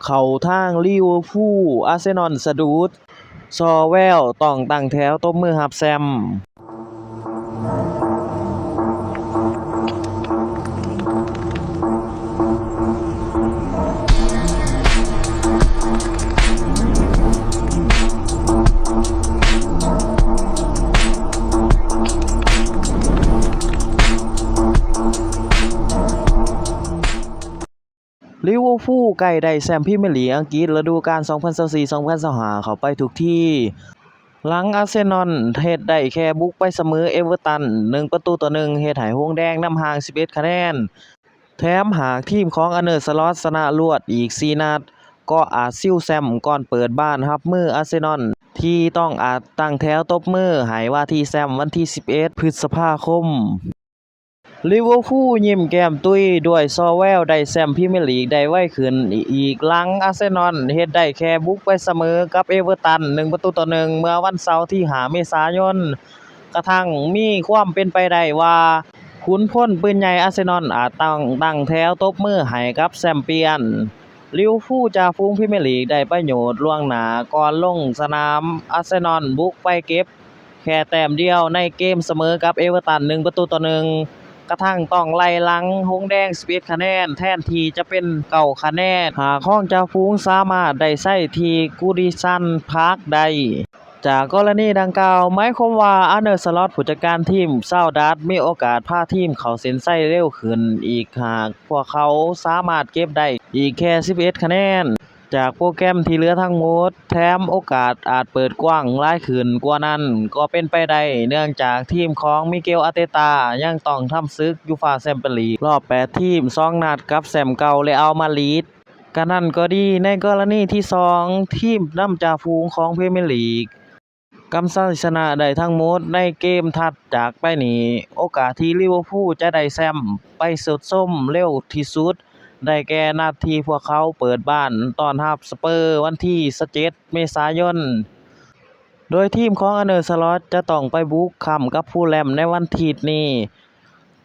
เข้าทางลิเวอร์พูลอาร์เซนอลสะดุดซอแววต้องตั้งแถวตบมือรับแชมป์ลิเวอร์พูลใกล้ได้แชมป์พรีเมียร์ลีกอังกฤษฤดูกาล 2024-2025 เข้าไปทุกทีหลังอาร์เซนอลเฮ็ดได้แค่บุกไปเสมอเอเวอร์ตัน1-1เฮ็ดให้หงส์แดงนำห่าง11คะแนนแถมหากทีมของอาร์เน สล็อตชนะรวดอีก4นัดก็อาจซิ่วแชมป์ก่อนเปิดบ้านรับมืออาร์เซนอลที่ต้องอาจตั้งแถวตบมือให้ว่าที่แชมป์วันที่11พฤษภาคมลิเวอร์พูลยิ้มแก้มตุ้ยด้วยซอแววได้แชมป์พรีเมียร์ลีกได้ไวขึ้นอีกหลังอาร์เซนอลเฮ็ดได้แค่บุกไปเสมอกับเอเวอร์ตัน1-1เมื่อวันเสาร์ที่5เมษายนกระทั่งมีความเป็นไปได้ว่าขุนพลปืนใหญ่อาร์เซนอลอาจต้องตั้งแถวตบมือให้กับแชมเปี้ยนลิเวอร์พูลจ่าฝูงพรีเมียร์ลีกได้ประโยชน์ล่วงหน้าก่อนลงสนามอาร์เซนอลบุกไปเก็บแค่แต้มเดียวในเกมเสมอกับเอเวอร์ตัน1-1กระทั่งต้องไล่หลังหงส์แดง11คะแนนแทนที่จะเป็น9คะแนนหากของจ่าฝูงสามารถได้ใช้ที่กูดิสันพาร์คได้จากกรณีดังกล่าวหมายความว่าอาร์เน สล็อตผู้จัดการทีมซาวดัสมีโอกาสพาทีมเข้าเส้นชัยเร็วขึ้นอีกหากพวกเขาสามารถเก็บได้อีกแค่11คะแนนจากโปรแกรมที่เหลือทั้งหมดแถมโอกาสอาจเปิดกว้างหลายขึ้นกว่านั้นก็เป็นไปได้เนื่องจากทีมของมิเกล อาร์เตตายังต้องทำศึกยูฟ่าแชมเปี้ยนลีกรอบ8ทีม2นัดกับแชมป์เก่าเรอัลมาดริดก็นั่นก็ดีในกรณีที่2ทีมนำจ่าฝูงของพรีเมียร์ลีกกำชัยชนะได้ทั้งหมดในเกมถัดจากไปนี้โอกาสที่ลิเวอร์พูลจะได้แชมป์ไปสดส้มเร็วที่สุดได้แก่นัดที่พวกเขาเปิดบ้านต้อนรับสเปอร์วันที่17เมษายนโดยทีมของอาร์เน สล็อตจะต้องไปบุกค่ำกับฟูลแลมในวันอาทิตย์นี้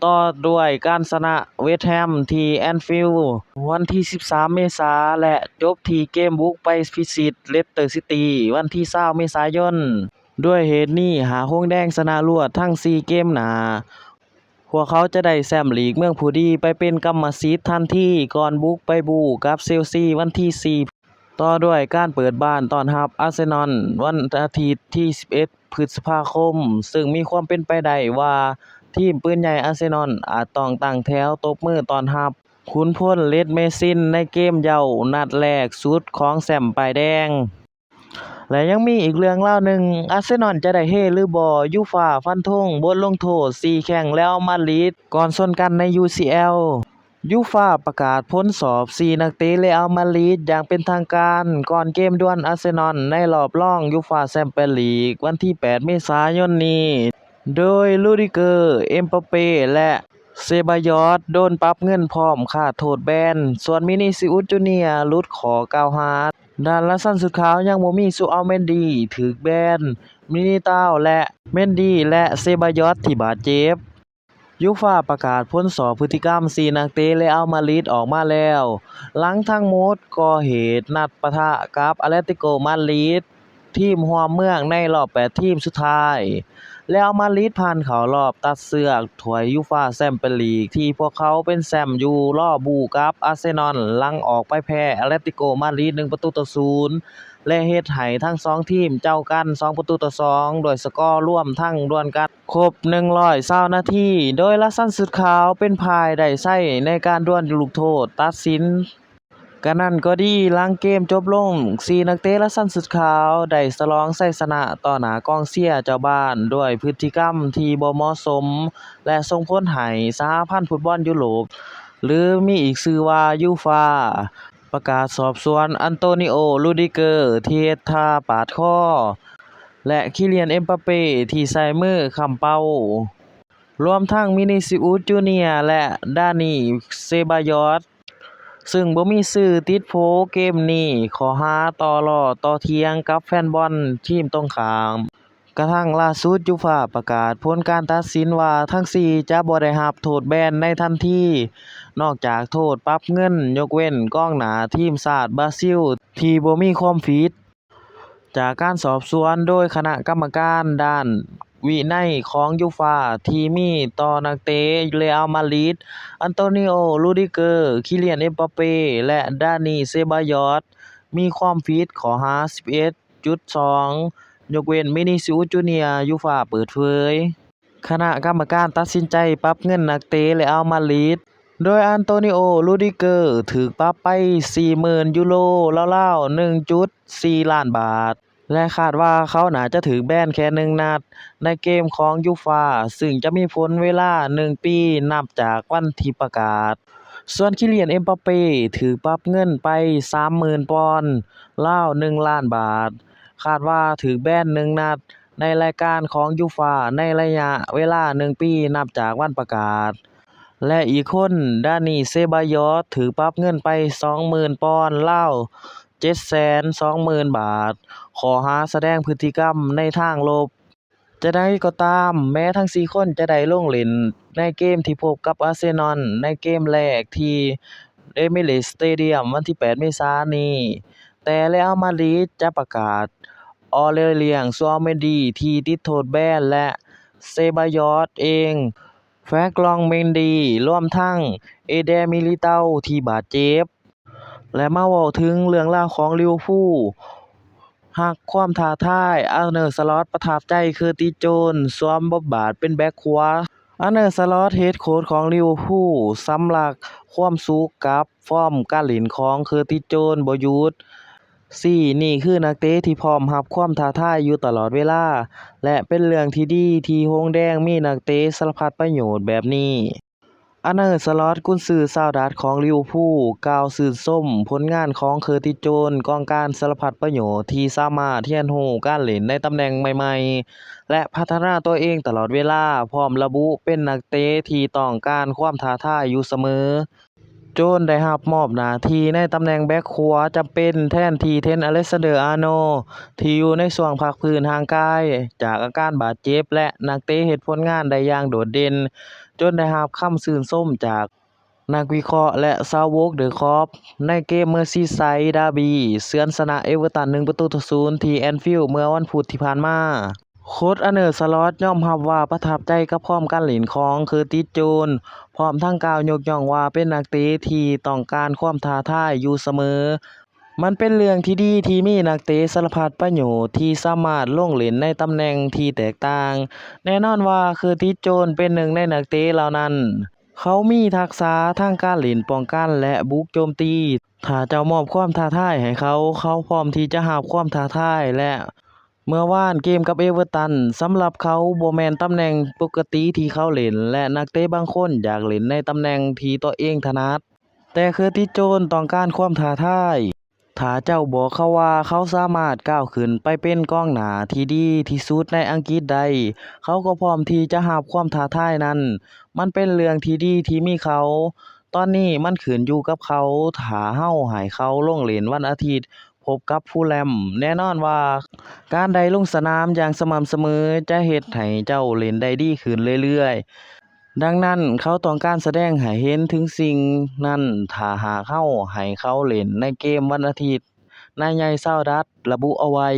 ต่อด้วยการชนะเวสต์แฮมที่แอนฟิลด์วันที่13เมษายนและจบที่เกมบุกไปพิชิตเลสเตอร์ซิตี้วันที่20เมษายนด้วยเหตุนี้หากหงส์แดงชนะรวดทั้ง4เกมหน้าพวกเขาจะได้แชมป์ลีกเมืองผู้ดีไปเป็นกรรมสิทธิ์ทันทีก่อนบุกไปบูกับเชลซีวันที่4ต่อด้วยการเปิดบ้านต้อนรับอาร์เซนอลวันอาทิตย์ที่11พฤษภาคมซึ่งมีความเป็นไปได้ว่าทีมปืนใหญ่อาร์เซนอลอาจต้องตั้งแถวตบมือต้อนรับขุนพลเรดเมซินในเกมเย้านัดแรกสุดของแชมป์ป้ายแดงและยังมีอีกเรื่องราวหนึ่งอาร์เซนอลจะได้เฮหรือบ่ยูฟ่าฟันธงบทลงโทษ4แข่งแล้วมาดริดก่อนชนกันใน UCL ยูฟ่าประกาศผลสอบ4นักเตะเรอัลมาดริดอย่างเป็นทางการก่อนเกมดวลอาร์เซนอลในรอบรองยูฟ่าแชมเปี้ยนลีกวันที่8เมษายนนี้โดยลูดิเกอร์เอ็มบัปเป้และเซบายอสโดนปรับเงินพร้อมค่าโทษแบนส่วนวินิซิอุสจูเนียร์หลุดข้อกล่าวหาด้านละสันสุดขาวยังบ่มีซูอัลเมนดีถูกแบนมิลิตาโอและเมนดีและเซบายอสที่บาดเจ็บยูฟ่าประกาศผลสอบพฤติกรรม4นักเตะเรอัลมาดริดออกมาแล้วหลังทั้งหมดก่อเหตุนัดปะทะกับอาตเลติโกมาดริดทีมร่วมเมืองในรอบ8ทีมสุดท้ายเรอัลมาดริดผ่านเข้ารอบตัดเชือกถ้วยยูฟ่าแชมเปี้ยนลีกที่พวกเขาเป็นแชมป์อยู่รอบูกับอาร์เซนอลหลังออกไปแพ้อาตเลติโกมาดริด1-0และเฮ็ดให้ทั้ง2ทีมเจ้ากัน2-2โดยสกอร์รวมทั้งดวลกันครบ120นาทีโดยละสันสุดขาวเป็นฝ่ายได้ใช้ในการดวลลูกโทษตัดสินก็นั่นก็ดีหลังเกมจบลง4นักเตะละสันสุดขาวได้ฉลองชัยชนะต่อหน้ากองเชียร์เจ้าบ้านด้วยพฤติกรรมที่บ่เหมาะสมและส่งผลให้สหพันธ์ฟุตบอลยุโรปหรือมีอีกชื่อว่ายูฟ่าประกาศสอบสวนอันโตนิโอ รูดิเกอร์ที่เฮ็ดท่าปาดคอและคิเลียน เอ็มบัปเป้ที่ใส่มือค้ำเป้ารวมทั้งวินิซิอุสจูเนียร์และดานี เซบายอสซึ่งบ่มีชื่อติดโผเกมนี้ข้อหาต่อล้อต่อเถียงกับแฟนบอลทีมตรงข้าม กระทั่งล่าสุดยูฟ่าประกาศผลการตัดสินว่าทั้ง4จะบ่ได้รับโทษแบนในทันทีนอกจากโทษปรับเงินยกเว้นกองหน้าทีมชาติบราซิลที่บ่มีความผิดจากการสอบสวนโดยคณะกรรมการด้านวินัยของยูฟ่าที่มีต่อนักเตะเรอัลมาดริดอันโตนิโอ รูดิเกอร์ คิเลียน เอ็มบัปเป้ และดานี เซบายอสมีความผิดข้อหา 11.2 ยกเว้นวินิซิอุส จูเนียร์ ยูฟ่าเปิดเผยคณะกรรมการตัดสินใจปรับเงินนักเตะเรอัลมาดริดโดยอันโตนิโอ รูดิเกอร์ถูกปรับไป 40,000 ยูโรราวๆ 1.4 ล้านบาทและคาดว่าเขาน่าจะถูกแบนแค่1นัดในเกมของยูฟ่าซึ่งจะมีผลเวลา1ปีนับจากวันที่ประกาศส่วนคิเลียน เอ็มบัปเป้ถูกปรับเงินไป 30,000 ปอนด์ราว 1 ล้านบาทคาดว่าถูกแบน1นัดในรายการของยูฟ่าในระยะเวลา1ปีนับจากวันประกาศและอีกคนดานี เซบายอสถูกปรับเงินไป 20,000 ปอนด์ราว 720,000 บาทข้อหาแสดงพฤติกรรมในทางลบจะใดก็ตามแม้ทั้ง4คนจะได้ลงเล่นในเกมที่พบกับอาร์เซนอลในเกมแรกที่เอมิเรตส์สเตเดียมวันที่ 8 เมษายนนี้แต่เรอัลมาดริดจะประกาศออเรเลียน ซัวเมนดีที่ติดโทษแบนและเซบายอสเองแฟรงค์ ลองเมนดีรวมทั้งเอเดร มิลิเตาที่บาดเจ็บและมาเว้าถึงเรื่องราวของลิเวอร์พูลฮักความท้าทายอาร์เน สล็อตประทับใจเคอร์ติส โจนส์สวมบทบาทเป็นแบ็คขวาอาร์เน สล็อตเฮดโค้ชของลิเวอร์พูลสำลักความสุขกับฟอร์มการเล่นของเคอร์ติส โจนส์บ่หยุดนี่คือนักเตะที่พร้อมรับความท้าทายอยู่ตลอดเวลาและเป็นเรื่องที่ดีที่หงส์แดงมีนักเตะสารพัดประโยชน์แบบนี้อาร์เน สล็อตกุนซือชาวดัตช์ของลิเวอร์พูลกล่าวชื่นชมผลงานของเคอร์ติส โจนส์กองกลางสารพัดประโยชน์ที่สามารถเรียนรู้การเล่นในตำแหน่งใหม่ๆและพัฒนาตัวเองตลอดเวลาพร้อมระบุเป็นนักเตะที่ต้องการความท้าทายอยู่เสมอโจนส์ได้รับมอบหน้าที่ในตำแหน่งแบ็คขวาจำเป็นแทนที่เทรนต์ อเล็กซานเดอร์ อาร์โนลด์ที่อยู่ในช่วงพักฟื้นร่างกายจากอาการบาดเจ็บและนักเตะเฮ็ดผลงานได้อย่างโดดเด่นจนได้รับคำชื่นชมจากนักวิเคราะห์และชาว Walk the Corp ในเกม Merseyside Derby เฉือนชนะเอเวอร์ตัน 1-0 ที่แอนฟิลด์เมื่อวันพุธที่ผ่านมาโค้ชอาร์เน สล็อตยอมรับว่าประทับใจกับฟอร์มการเล่นของเคอร์ติส โจนส์พร้อมทั้งกล่าวยกย่องว่าเป็นนักเตะที่ต้องการความท้าทายอยู่เสมอมันเป็นเรื่องที่ดีที่มีนักเตะสารพัดประโยชน์ที่สามารถลงเล่นในตำแหน่งที่แตกต่างแน่นอนว่าเคอร์ติส โจนส์เป็นหนึ่งในนักเตะเหล่านั้นเขามีทักษะทางการเล่นป้องกันและบุกโจมตีถ้าเจ้ามอบความท้าทายให้เขาพร้อมที่จะรับความท้าทายและเมื่อวานเกมกับเอเวอร์ตันสำหรับเขาบ่แม่นตำแหน่งปกติที่เขาเล่นและนักเตะบางคนอยากเล่นในตำแหน่งที่ตัวเองถนัดแต่เคอร์ติส โจนส์ต้องการความท้าทายถ้าเจ้าบอกเขาว่าเขาสามารถก้าวขึ้นไปเป็นกองหน้าที่ดีที่สุดในอังกฤษได้เขาก็พร้อมที่จะรับความท้าทายนั้นมันเป็นเรื่องที่ดีที่มีเขาตอนนี้มันขึ้นอยู่กับเขาถ้าเราให้เขาลงเล่นวันอาทิตย์พบกับฟูลแลมแน่นอนว่าการได้ลงสนามอย่างสม่ำเสมอจะเฮ็ดให้เจ้าเล่นได้ดีขึ้นเรื่อยๆดังนั้นเขาต้องการแสดงให้เห็นถึงสิ่งนั้นถ้าหากเราให้เขาเล่นในเกมวันอาทิตย์นายใหญ่ชาวดัตช์ระบุเอาไว้